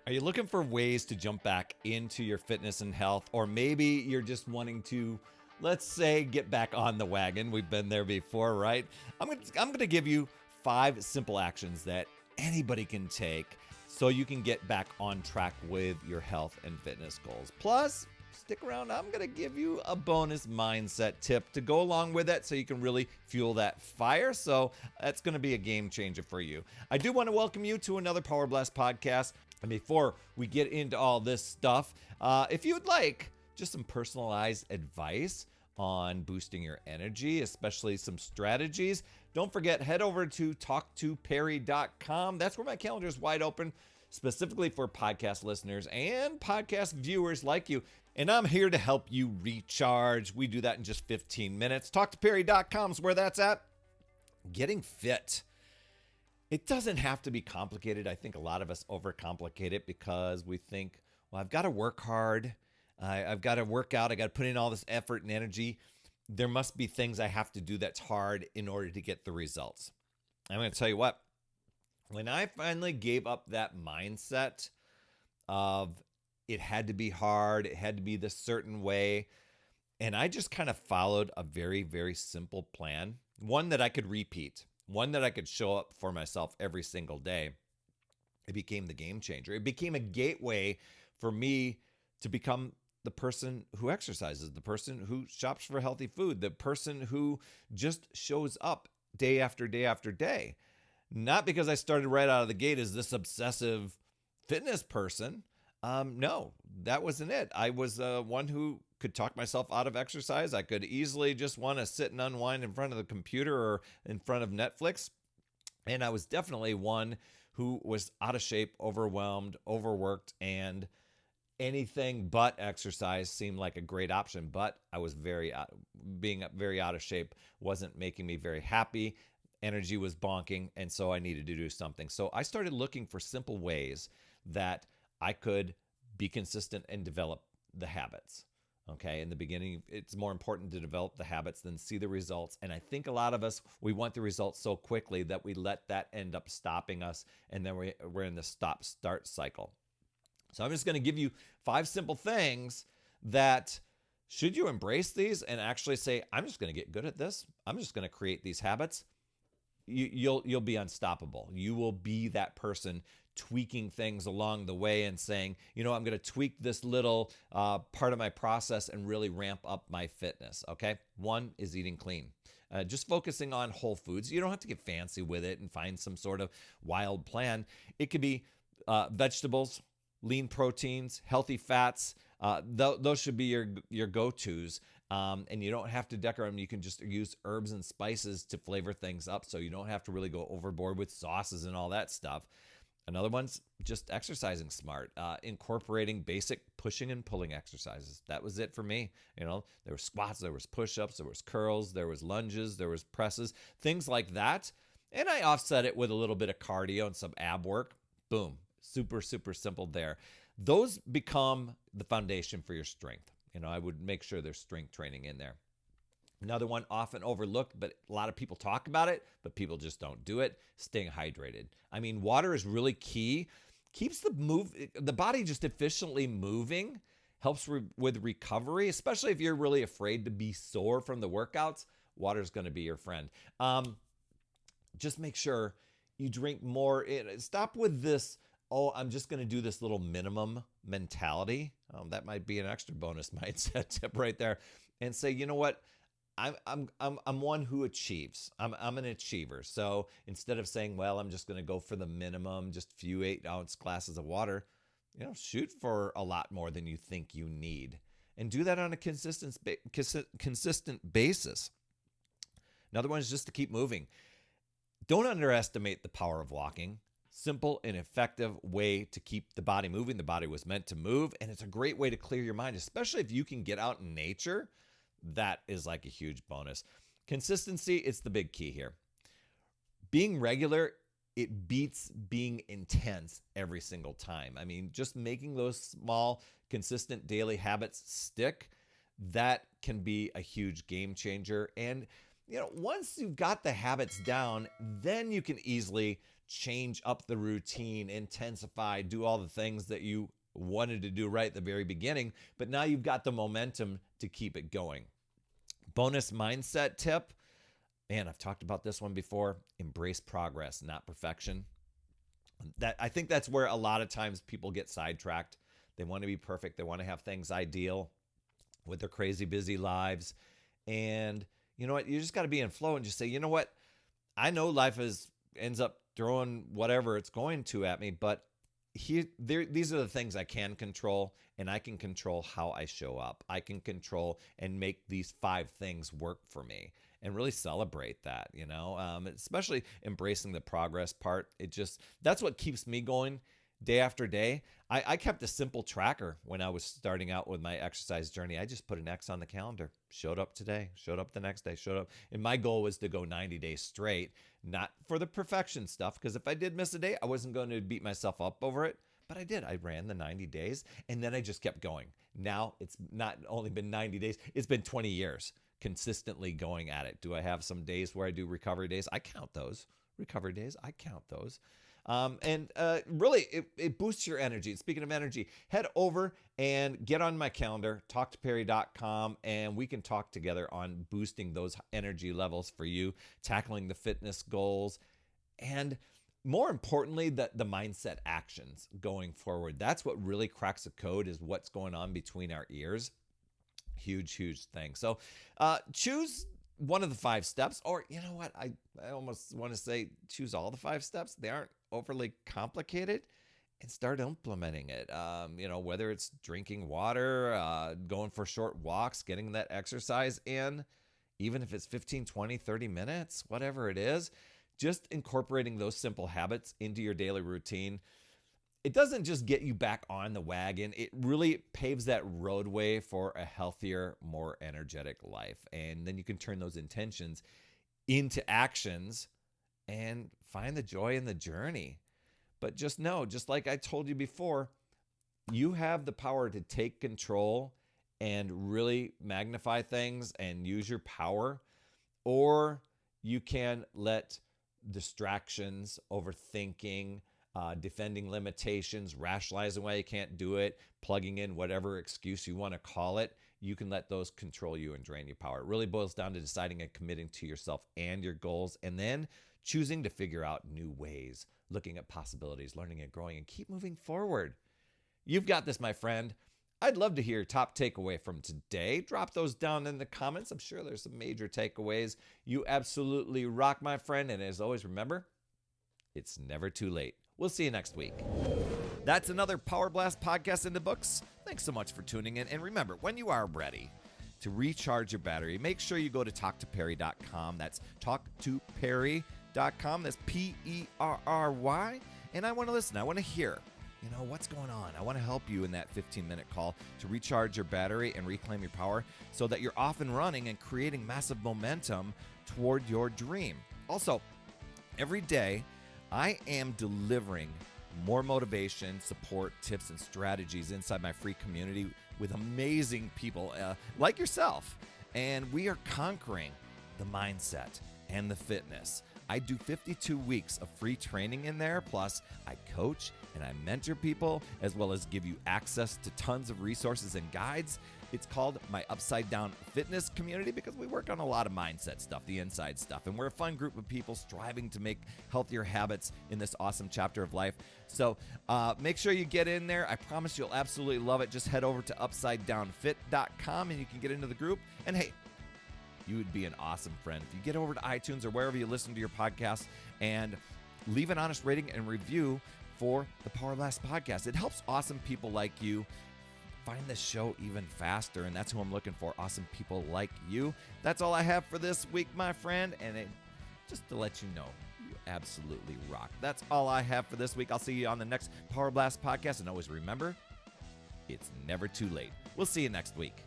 Are you looking for ways to jump back into your fitness and health? Or maybe you're just wanting to, let's say, get back on the wagon. We've been there before, right? I'm gonna give you 5 simple actions that anybody can take so you can get back on track with your health and fitness goals. Plus, stick around. I'm going to give you a bonus mindset tip to go along with it so you can really fuel that fire. So that's going to be a game changer for you. I do want to welcome you to another Power Blast podcast. And before we get into all this stuff, if you would like just some personalized advice on boosting your energy, especially some strategies, don't forget, head over to talktoperry.com. That's where my calendar is wide open, specifically for podcast listeners and podcast viewers like you. And I'm here to help you recharge. We do that in just 15 minutes. Talktoperry.com is where that's at. Getting fit. It doesn't have to be complicated. I think a lot of us overcomplicate it because we think, well, I've got to work hard. I've got to work out. I got to put in all this effort and energy. There must be things I have to do that's hard in order to get the results. I'm going to tell you what, when I finally gave up that mindset of it had to be hard, it had to be this certain way, and I just kind of followed a very, very simple plan, one that I could repeat, one that I could show up for myself every single day, it became the game changer. It became a gateway for me to become the person who exercises, the person who shops for healthy food, the person who just shows up day after day after day. Not because I started right out of the gate as this obsessive fitness person. No, that wasn't it. I was one who could talk myself out of exercise. I could easily just want to sit and unwind in front of the computer or in front of Netflix. And I was definitely one who was out of shape, overwhelmed, overworked, and anything but exercise seemed like a great option. But I was being very out of shape wasn't making me very happy. Energy was bonking, and so I needed to do something. So I started looking for simple ways that I could be consistent and develop the habits. Okay, in the beginning, it's more important to develop the habits than see the results. And I think a lot of us, we want the results so quickly that we let that end up stopping us, and then we're in the stop-start cycle. So I'm just going to give you 5 simple things that should you embrace these and actually say, I'm just going to get good at this. I'm just going to create these habits. You'll be unstoppable. You will be that person tweaking things along the way and saying, I'm going to tweak this little part of my process and really ramp up my fitness. Okay. 1 is eating clean. Just focusing on whole foods. You don't have to get fancy with it and find some sort of wild plan. It could be vegetables, lean proteins, healthy fats. Those should be your go-tos. And you don't have to decorate them. You can just use herbs and spices to flavor things up, so you don't have to really go overboard with sauces and all that stuff. Another one's just exercising smart, incorporating basic pushing and pulling exercises. That was it for me. There were squats, there was push-ups, there was curls, there was lunges, there was presses, things like that. And I offset it with a little bit of cardio and some ab work. Boom. Super, super simple there. Those become the foundation for your strength. I would make sure there's strength training in there. Another one often overlooked, but a lot of people talk about it, but people just don't do it. Staying hydrated. I mean, water is really key. Keeps the body just efficiently moving. Helps with recovery, especially if you're really afraid to be sore from the workouts. Water's going to be your friend. Just make sure you drink more. Stop with this, I'm just going to do this little minimum mentality. That might be an extra bonus mindset tip right there. And say, you know what? I'm one who achieves. I'm an achiever. So instead of saying, well, I'm just going to go for the minimum, just a few 8-ounce glasses of water, shoot for a lot more than you think you need. And do that on a consistent basis. Another one is just to keep moving. Don't underestimate the power of walking. Simple and effective way to keep the body moving. The body was meant to move, and it's a great way to clear your mind, especially if you can get out in nature. That is like a huge bonus. Consistency, it's the big key here. Being regular, it beats being intense every single time. I mean, just making those small, consistent daily habits stick, that can be a huge game changer. And once you've got the habits down, then you can easily change up the routine, intensify, do all the things that you wanted to do right at the very beginning, but now you've got the momentum to keep it going. Bonus mindset tip, man, I've talked about this one before, embrace progress, not perfection. I think that's where a lot of times people get sidetracked. They want to be perfect. They want to have things ideal with their crazy busy lives. And you know what? You just got to be in flow and just say, you know what? I know life ends up throwing whatever it's going to at me, but these are the things I can control, and I can control how I show up. I can control and make these 5 things work for me and really celebrate that, especially embracing the progress part. That's what keeps me going day after day. I kept a simple tracker when I was starting out with my exercise journey. I just put an X on the calendar. Showed up today, showed up the next day, showed up. And my goal was to go 90 days straight, not for the perfection stuff, because if I did miss a day, I wasn't going to beat myself up over it. But I did. I ran the 90 days, and then I just kept going. Now it's not only been 90 days, it's been 20 years consistently going at it. Do I have some days where I do recovery days? I count those. Recovery days, I count those. Really, it boosts your energy. Speaking of energy, head over and get on my calendar, talktoperry.com, and we can talk together on boosting those energy levels for you, tackling the fitness goals, and more importantly, the mindset actions going forward. That's what really cracks the code, is what's going on between our ears. Huge, huge thing. So choose one of the 5 steps, or you know what? I almost want to say choose all the 5 steps. They aren't overly complicated, and start implementing it. Whether it's drinking water, going for short walks, getting that exercise in, even if it's 15, 20, 30 minutes, whatever it is, just incorporating those simple habits into your daily routine. It doesn't just get you back on the wagon. It really paves that roadway for a healthier, more energetic life. And then you can turn those intentions into actions and find the joy in the journey. But just know, just like I told you before, you have the power to take control and really magnify things and use your power, or you can let distractions, overthinking, defending limitations, rationalizing why you can't do it, plugging in whatever excuse you want to call it, you can let those control you and drain your power. It really boils down to deciding and committing to yourself and your goals, and then choosing to figure out new ways, looking at possibilities, learning and growing, and keep moving forward. You've got this, my friend. I'd love to hear your top takeaway from today. Drop those down in the comments. I'm sure there's some major takeaways. You absolutely rock, my friend. And as always, remember, it's never too late. We'll see you next week. That's another Power Blast podcast in the books. Thanks so much for tuning in. And remember, when you are ready to recharge your battery, make sure you go to talktoperry.com. That's talktoperry.com. That's Perry. And I want to listen. I want to hear, what's going on. I want to help you in that 15-minute call to recharge your battery and reclaim your power so that you're off and running and creating massive momentum toward your dream. Also, every day, I am delivering more motivation, support, tips, and strategies inside my free community with amazing people like yourself. And we are conquering the mindset and the fitness. I do 52 weeks of free training in there. Plus, I coach and I mentor people, as well as give you access to tons of resources and guides. It's called my Upside Down Fitness community because we work on a lot of mindset stuff, the inside stuff. And we're a fun group of people striving to make healthier habits in this awesome chapter of life. So make sure you get in there. I promise you'll absolutely love it. Just head over to upsidedownfit.com and you can get into the group. And hey, you would be an awesome friend if you get over to iTunes or wherever you listen to your podcast and leave an honest rating and review for the Power Blast podcast. It helps awesome people like you find this show even faster, and that's who I'm looking for, awesome people like you. That's all I have for this week, my friend, and just to let you know, you absolutely rock. That's all I have for this week. I'll see you on the next Power Blast podcast, and always remember, it's never too late. We'll see you next week.